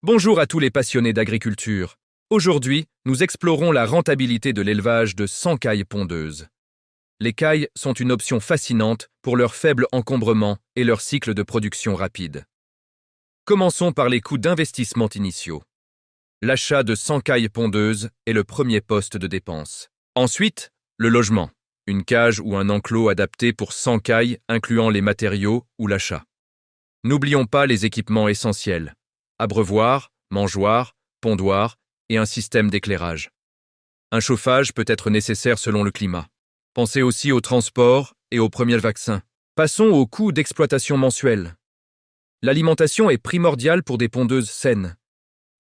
Bonjour à tous les passionnés d'agriculture. Aujourd'hui, nous explorons la rentabilité de l'élevage de 100 cailles pondeuses. Les cailles sont une option fascinante pour leur faible encombrement et leur cycle de production rapide. Commençons par les coûts d'investissement initiaux. L'achat de 100 cailles pondeuses est le premier poste de dépense. Ensuite, le logement. Une cage ou un enclos adapté pour 100 cailles incluant les matériaux ou l'achat. N'oublions pas les équipements essentiels. Abreuvoir, mangeoire, pondoir et un système d'éclairage. Un chauffage peut être nécessaire selon le climat. Pensez aussi au transport et aux premiers vaccins. Passons aux coûts d'exploitation mensuels. L'alimentation est primordiale pour des pondeuses saines.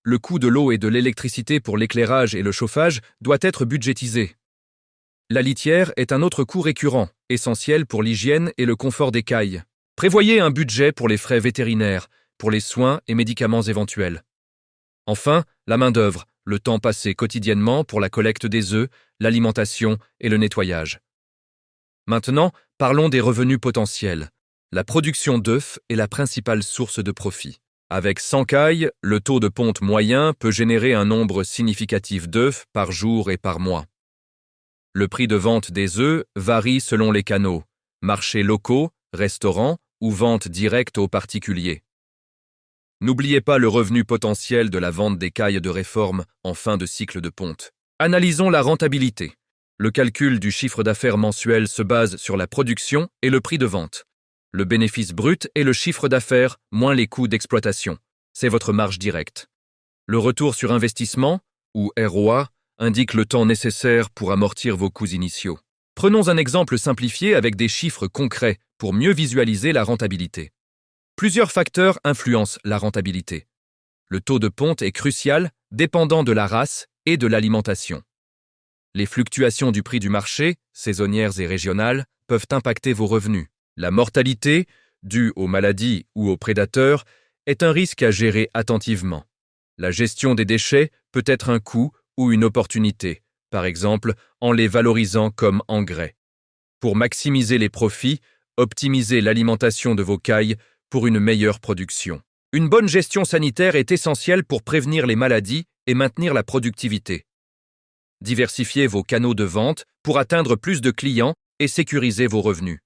Le coût de l'eau et de l'électricité pour l'éclairage et le chauffage doit être budgétisé. La litière est un autre coût récurrent, essentiel pour l'hygiène et le confort des cailles. Prévoyez un budget pour les frais vétérinaires, pour les soins et médicaments éventuels. Enfin, la main-d'œuvre, le temps passé quotidiennement pour la collecte des œufs, l'alimentation et le nettoyage. Maintenant, parlons des revenus potentiels. La production d'œufs est la principale source de profit. Avec 100 cailles, le taux de ponte moyen peut générer un nombre significatif d'œufs par jour et par mois. Le prix de vente des œufs varie selon les canaux, marchés locaux, restaurants ou vente directe aux particuliers. N'oubliez pas le revenu potentiel de la vente des cailles de réforme en fin de cycle de ponte. Analysons la rentabilité. Le calcul du chiffre d'affaires mensuel se base sur la production et le prix de vente. Le bénéfice brut est le chiffre d'affaires moins les coûts d'exploitation. C'est votre marge directe. Le retour sur investissement, ou ROA, indique le temps nécessaire pour amortir vos coûts initiaux. Prenons un exemple simplifié avec des chiffres concrets pour mieux visualiser la rentabilité. Plusieurs facteurs influencent la rentabilité. Le taux de ponte est crucial, dépendant de la race et de l'alimentation. Les fluctuations du prix du marché, saisonnières et régionales, peuvent impacter vos revenus. La mortalité, due aux maladies ou aux prédateurs, est un risque à gérer attentivement. La gestion des déchets peut être un coût ou une opportunité, par exemple en les valorisant comme engrais. Pour maximiser les profits, optimisez l'alimentation de vos cailles pour une meilleure production. Une bonne gestion sanitaire est essentielle pour prévenir les maladies et maintenir la productivité. Diversifiez vos canaux de vente pour atteindre plus de clients et sécuriser vos revenus.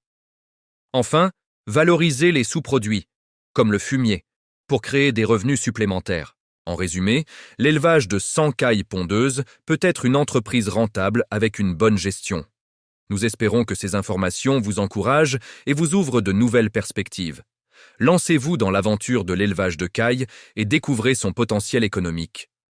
Enfin, valorisez les sous-produits, comme le fumier, pour créer des revenus supplémentaires. En résumé, l'élevage de 100 cailles pondeuses peut être une entreprise rentable avec une bonne gestion. Nous espérons que ces informations vous encouragent et vous ouvrent de nouvelles perspectives. Lancez-vous dans l'aventure de l'élevage de cailles et découvrez son potentiel économique.